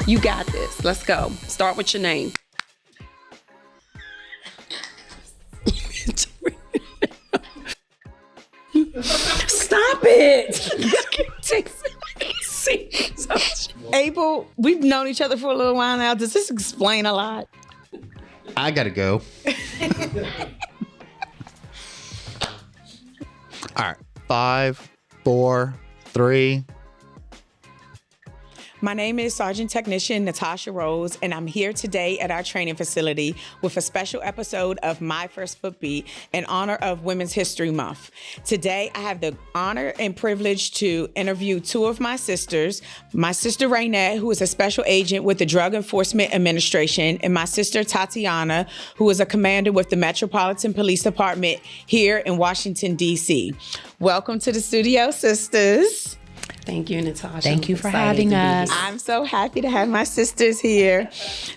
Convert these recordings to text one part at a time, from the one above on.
You got this. Let's go. Start with your name. Stop it. Abel, we've known each other for a little while now. Does this explain a lot? I gotta go. All right. 5, 4, 3. My name is Sergeant Technician Natasha Rowles, and I'm here today at our training facility with a special episode of My First Footbeat in honor of Women's History Month. Today, I have the honor and privilege to interview two of my sisters, my sister Raynette, who is a special agent with the Drug Enforcement Administration, and my sister Tatjana, who is a commander with the Metropolitan Police Department here in Washington, D.C. Welcome to the studio, sisters. Thank you, Natasha. Thank you for having us. I'm so happy to have my sisters here.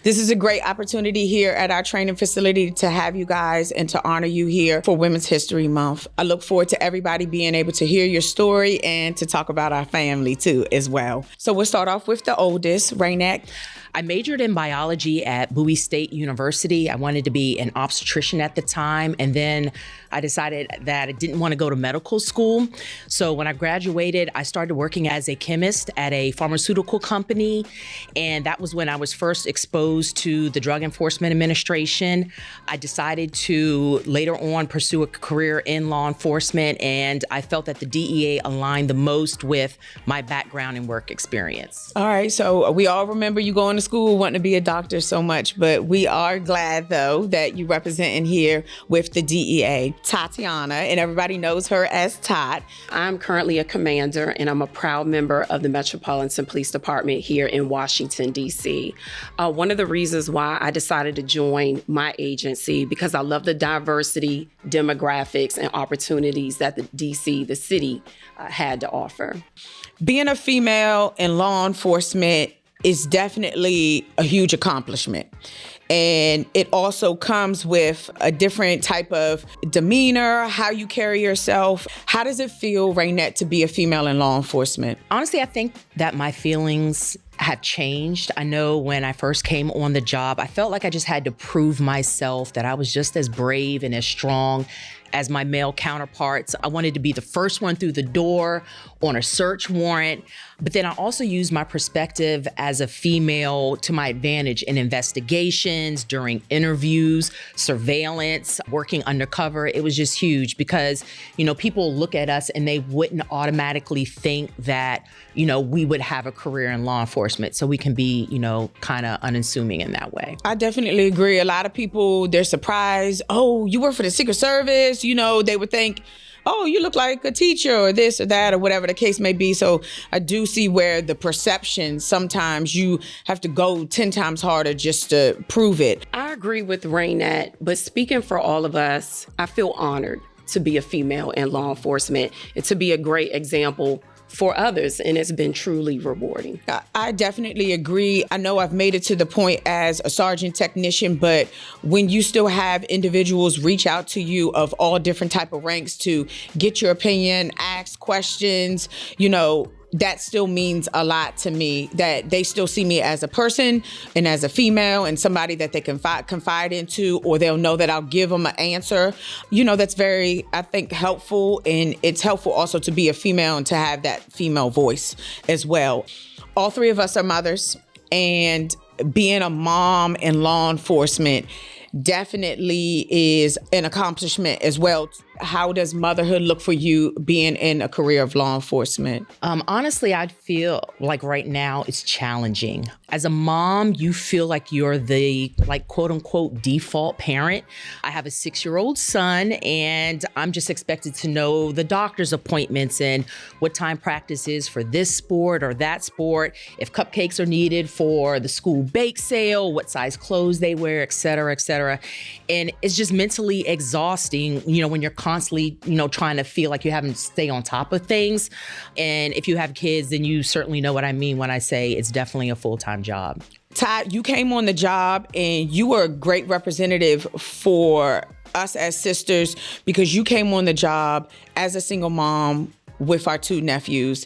This is a great opportunity here at our training facility to have you guys and to honor you here for Women's History Month. I look forward to everybody being able to hear your story and to talk about our family too as well. So we'll start off with the oldest, Raynette. I majored in biology at Bowie State University. I wanted to be an obstetrician at the time, and then I decided that I didn't want to go to medical school. So when I graduated, I started working as a chemist at a pharmaceutical company, and that was when I was first exposed to the Drug Enforcement Administration. I decided to later on pursue a career in law enforcement, and I felt that the DEA aligned the most with my background and work experience. All right, so we all remember you going to school wanting to be a doctor so much, but we are glad though that you representing here with the DEA. Tatjana, and everybody knows her as Tot. I'm currently a commander, and I'm a proud member of the Metropolitan Police Department here in Washington, D.C. One of the reasons why I decided to join my agency, because I love the diversity, demographics, and opportunities that the D.C., the city, had to offer. Being a female in law enforcement is definitely a huge accomplishment. And it also comes with a different type of demeanor, how you carry yourself. How does it feel, Raynette, to be a female in law enforcement? Honestly, I think that my feelings have changed. I know when I first came on the job, I felt like I just had to prove myself that I was just as brave and as strong as my male counterparts. I wanted to be the first one through the door on a search warrant. But then I also used my perspective as a female to my advantage in investigations, during interviews, surveillance, working undercover. It was just huge because, people look at us and they wouldn't automatically think that, we would have a career in law enforcement. So we can be, kind of unassuming in that way. I definitely agree. A lot of people, they're surprised. Oh, you work for the Secret Service. They would think, oh, you look like a teacher or this or that or whatever the case may be. So I do see where the perception, sometimes you have to go 10 times harder just to prove it. I agree with Raynette, but speaking for all of us, I feel honored to be a female in law enforcement and to be a great example for others, and it's been truly rewarding. I definitely agree. I know I've made it to the point as a sergeant technician, but when you still have individuals reach out to you of all different type of ranks to get your opinion, ask questions, that still means a lot to me, that they still see me as a person and as a female and somebody that they can confide into, or they'll know that I'll give them an answer. That's very, I think, helpful. And it's helpful also to be a female and to have that female voice as well. All three of us are mothers, and being a mom in law enforcement definitely is an accomplishment as well. How does motherhood look for you being in a career of law enforcement? Honestly, I feel like right now it's challenging. As a mom, you feel like you're the quote unquote default parent. I have a 6-year-old son, and I'm just expected to know the doctor's appointments and what time practice is for this sport or that sport, if cupcakes are needed for the school bake sale, what size clothes they wear, et cetera, et cetera. And it's just mentally exhausting, when you're constantly, trying to feel like you having to stay on top of things. And if you have kids, then you certainly know what I mean when I say it's definitely a full-time job. Todd, you came on the job and you were a great representative for us as sisters because you came on the job as a single mom with our two nephews.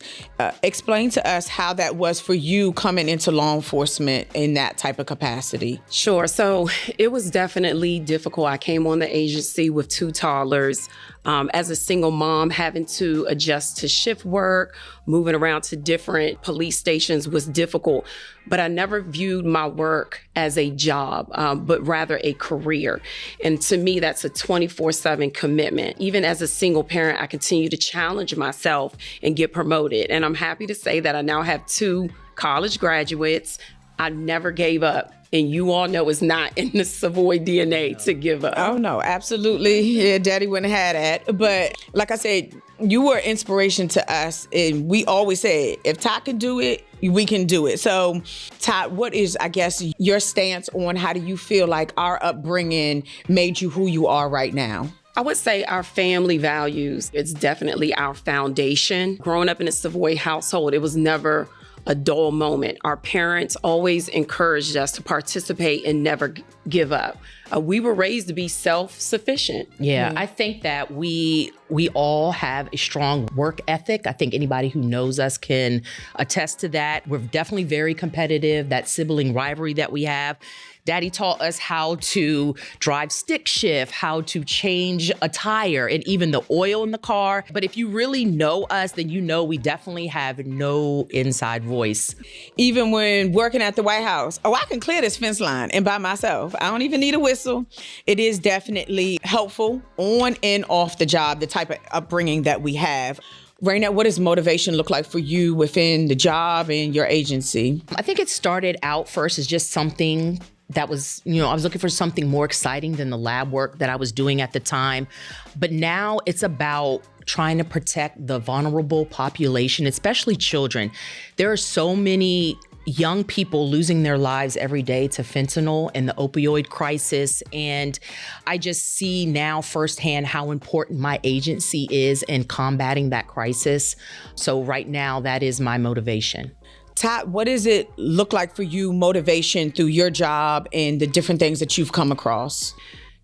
Explain to us how that was for you coming into law enforcement in that type of capacity. Sure. So it was definitely difficult. I came on the agency with two toddlers. As a single mom, having to adjust to shift work, moving around to different police stations was difficult. But I never viewed my work as a job, but rather a career. And to me, that's a 24/7 commitment. Even as a single parent, I continue to challenge myself and get promoted. And I'm happy to say that I now have two college graduates. I never gave up. And you all know it's not in the Savoy DNA to give up. Oh, no, absolutely. Yeah, Daddy wouldn't have had that. But like I said, you were inspiration to us. And we always say, if Todd can do it, we can do it. So, Todd, what is, I guess, your stance on how do you feel like our upbringing made you who you are right now? I would say our family values, it's definitely our foundation. Growing up in a Savoy household, it was never a dull moment. Our parents always encouraged us to participate and never give up. We were raised to be self-sufficient. Yeah, I think that we all have a strong work ethic. I think anybody who knows us can attest to that. We're definitely very competitive, that sibling rivalry that we have. Daddy taught us how to drive stick shift, how to change a tire, and even the oil in the car. But if you really know us, then you know we definitely have no inside voice. Even when working at the White House, I can clear this fence line and by myself. I don't even need a whistle. It is definitely helpful on and off the job, the type of upbringing that we have. Raynette, what does motivation look like for you within the job and your agency? I think it started out first as just something that was, I was looking for something more exciting than the lab work that I was doing at the time. But now it's about trying to protect the vulnerable population, especially children. There are so many young people losing their lives every day to fentanyl and the opioid crisis. And I just see now firsthand how important my agency is in combating that crisis. So right now, that is my motivation. Todd, what does it look like for you, motivation through your job and the different things that you've come across?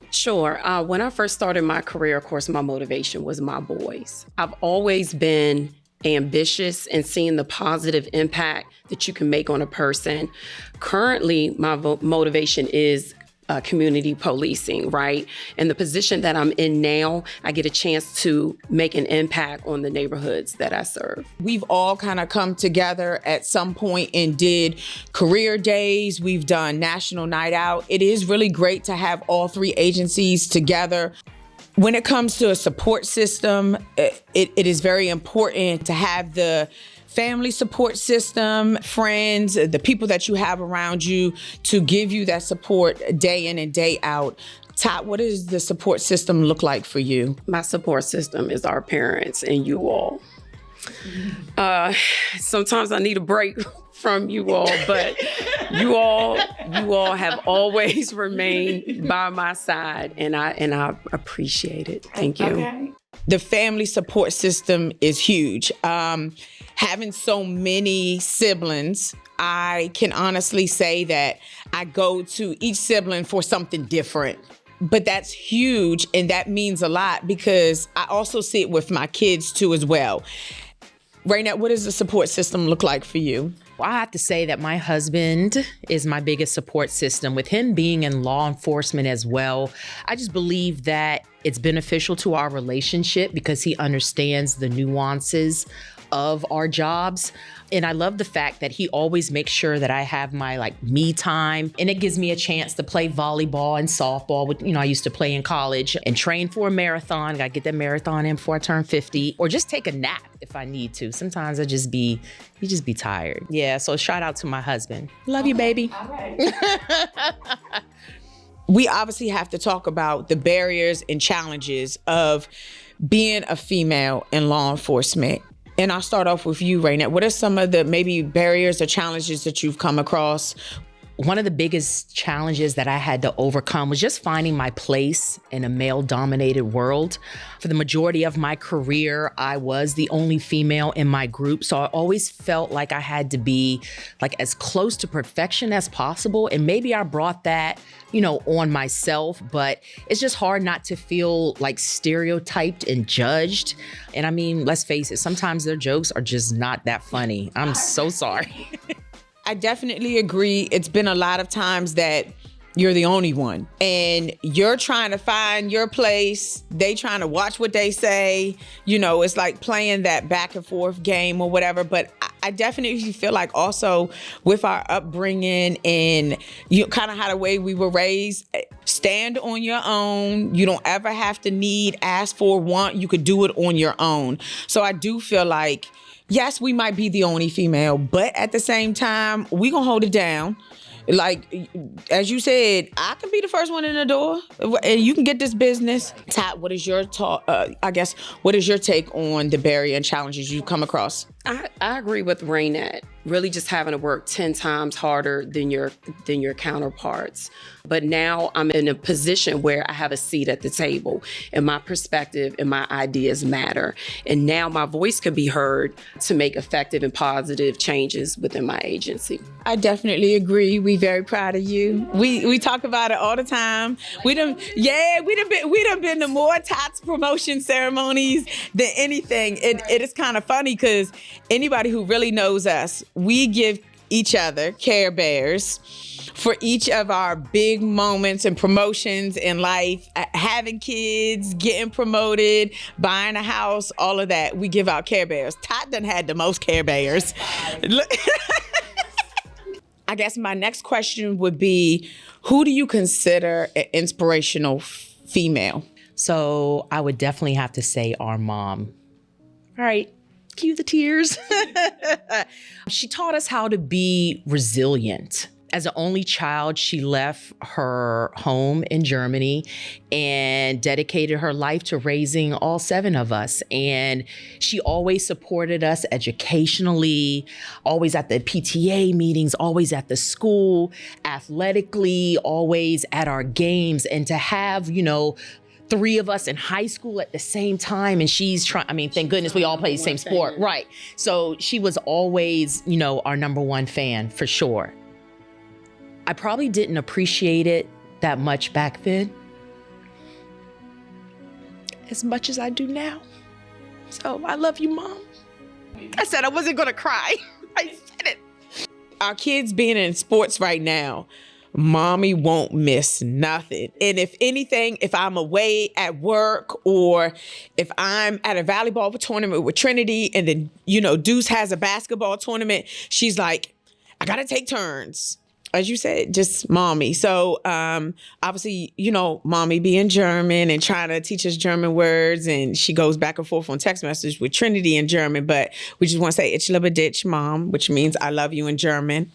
Sure. When I first started my career, of course, my motivation was my boys. I've always been ambitious and seeing the positive impact that you can make on a person. Currently, my motivation is community policing, right? And the position that I'm in now, I get a chance to make an impact on the neighborhoods that I serve. We've all kind of come together at some point and did career days. We've done National Night Out. It is really great to have all three agencies together. When it comes to a support system, it is very important to have the family support system, friends, the people that you have around you to give you that support day in and day out. Todd, what does the support system look like for you? My support system is our parents and you all. Sometimes I need a break from you all, but you all have always remained by my side, and I appreciate it. Thank you. Okay. The family support system is huge. Having so many siblings, I can honestly say that I go to each sibling for something different. But that's huge, and that means a lot because I also see it with my kids too as well. Raynette, what does the support system look like for you? Well, I have to say that my husband is my biggest support system. With him being in law enforcement as well, I just believe that it's beneficial to our relationship because he understands the nuances of our jobs. And I love the fact that he always makes sure that I have my me time. And it gives me a chance to play volleyball and softball, which, I used to play in college and train for a marathon. Got to get that marathon in before I turn 50 or just take a nap if I need to. Sometimes you just be tired. Yeah. So shout out to my husband. Love you, baby. All right. We obviously have to talk about the barriers and challenges of being a female in law enforcement. And I'll start off with you, Raynette. What are some of the maybe barriers or challenges that you've come across? one of the biggest challenges that I had to overcome was just finding my place in a male-dominated world. For the majority of my career, I was the only female in my group, so I always felt like I had to be like as close to perfection as possible. And maybe I brought that, on myself, but it's just hard not to feel like stereotyped and judged. And I mean, let's face it, sometimes their jokes are just not that funny. I'm so sorry. I definitely agree. It's been a lot of times that you're the only one and you're trying to find your place. They trying to watch what they say. It's like playing that back and forth game or whatever. But I definitely feel like also with our upbringing and kind of how the way we were raised, stand on your own. You don't ever have to ask for, want. You could do it on your own. So I do feel like, yes, we might be the only female, but at the same time, we gonna hold it down. Like, as you said, I can be the first one in the door and you can get this business. Tat, what is your what is your take on the barrier and challenges you come across? I agree with Raynette. Really just having to work 10 times harder than your counterparts. But now I'm in a position where I have a seat at the table and my perspective and my ideas matter. And now my voice can be heard to make effective and positive changes within my agency. I definitely agree. We very proud of you. We talk about it all the time. We done been to more Tots promotion ceremonies than anything. It is kind of funny because anybody who really knows us, we give each other Care Bears for each of our big moments and promotions in life, having kids, getting promoted, buying a house, all of that. We give out Care Bears. Tot done had the most Care Bears. I guess my next question would be, who do you consider an inspirational female? So I would definitely have to say our mom. All right. Cue the tears. She taught us how to be resilient. As an only child, she left her home in Germany and dedicated her life to raising all 7 of us. And she always supported us educationally, always at the PTA meetings, always at the school, athletically, always at our games. And to have, 3 of us in high school at the same time, and she's trying, thank goodness we all play the same sport. Right. So she was always, our number one fan for sure. I probably didn't appreciate it that much back then, as much as I do now. So I love you, Mom. I said I wasn't gonna cry. I said it. Our kids being in sports right now, Mommy won't miss nothing. And if anything, if I'm away at work or if I'm at a volleyball tournament with Trinity and then, Deuce has a basketball tournament, she's like, I gotta take turns. As you said, just Mommy. So obviously, Mommy being German and trying to teach us German words, and she goes back and forth on text message with Trinity in German, but we just want to say, ich liebe dich, Mom, which means I love you in German.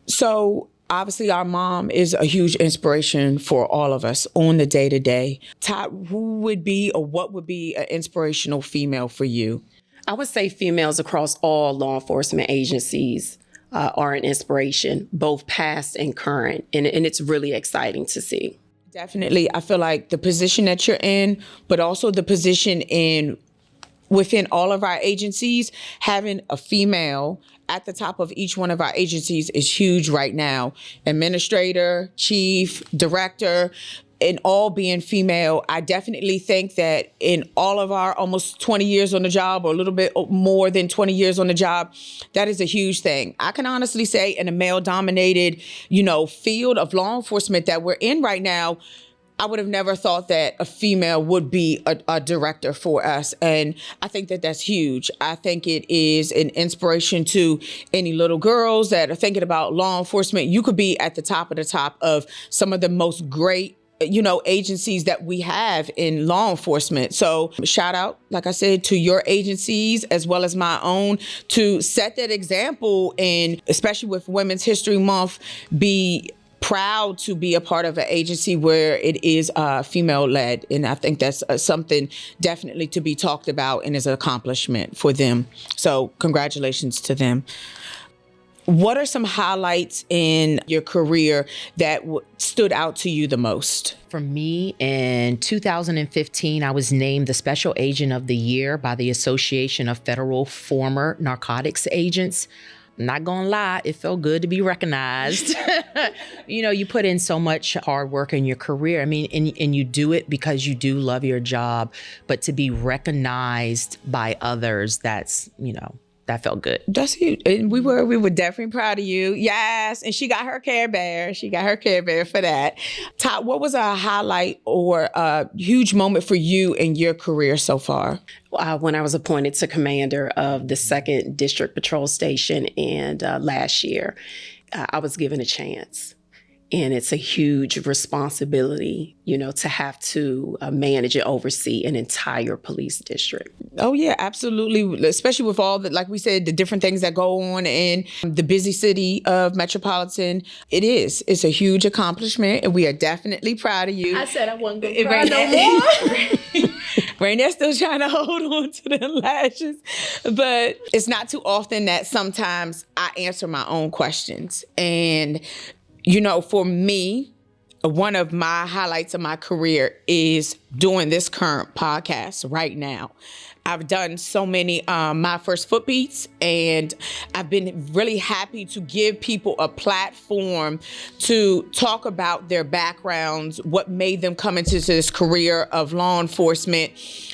So obviously, our mom is a huge inspiration for all of us on the day-to-day. Tot, who would be or what would be an inspirational female for you? I would say females across all law enforcement agencies are an inspiration, both past and current. And it's really exciting to see. Definitely. I feel like the position that you're in, but also the position within all of our agencies, having a female at the top of each one of our agencies is huge right now. Administrator, chief, director, and all being female. I definitely think that in all of our almost 20 years on the job, or a little bit more than 20 years on the job, that is a huge thing. I can honestly say in a male-dominated, field of law enforcement that we're in right now, I would have never thought that a female would be a director for us. And I think that that's huge. I think it is an inspiration to any little girls that are thinking about law enforcement. You could be at the top of some of the most great agencies that we have in law enforcement. So shout out, like I said, to your agencies as well as my own to set that example, and especially with Women's History Month, be proud to be a part of an agency where it is female-led. And I think that's something definitely to be talked about and is an accomplishment for them. So congratulations to them. What are some highlights in your career that stood out to you the most? For me, in 2015, I was named the Special Agent of the Year by the Association of Federal Former Narcotics Agents. Not gonna lie, it felt good to be recognized. You put in so much hard work in your career. I mean, and you do it because you do love your job, but to be recognized by others, that's, that felt good. That's huge. And we were definitely proud of you. Yes. And she got her Care Bear. She got her Care Bear for that. Todd, what was a highlight or a huge moment for you in your career so far? When I was appointed to commander of the 2nd District Patrol Station, and last year, I was given a chance. And it's a huge responsibility, to have to manage and oversee an entire police district. Oh, yeah, absolutely. Especially with all the, like we said, the different things that go on in the busy city of Metropolitan. It's a huge accomplishment, and we are definitely proud of you. I said I wasn't going to cry no more. Raynette's still trying to hold on to the lashes. But it's not too often that sometimes I answer my own questions. And for me, one of my highlights of my career is doing this current podcast right now. I've done so many My First Footbeats, and I've been really happy to give people a platform to talk about their backgrounds, what made them come into this career of law enforcement,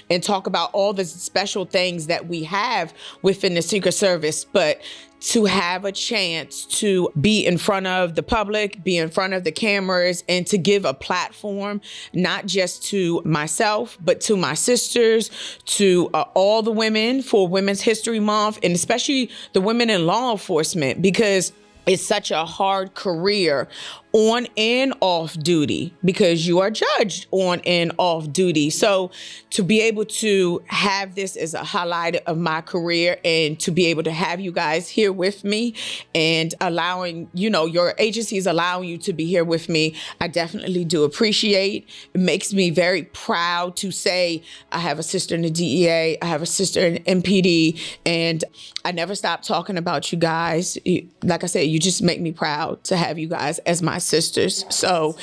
and talk about all the special things that we have within the Secret Service. But to have a chance to be in front of the public, be in front of the cameras, and to give a platform, not just to myself, but to my sisters, to all the women for Women's History Month, and especially the women in law enforcement, because it's such a hard career on and off duty, because you are judged on and off duty. So to be able to have this as a highlight of my career, and to be able to have you guys here with me and allowing, your agency is allowing you to be here with me, I definitely do appreciate. It makes me very proud to say I have a sister in the DEA, I have a sister in MPD, and I never stop talking about you guys. Like I said, you just make me proud to have you guys as my sisters. So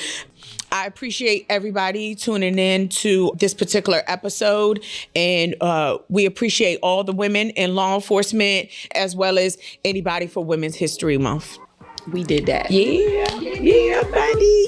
I appreciate everybody tuning in to this particular episode, and we appreciate all the women in law enforcement, as well as anybody for Women's History Month. We did that. Yeah, buddy.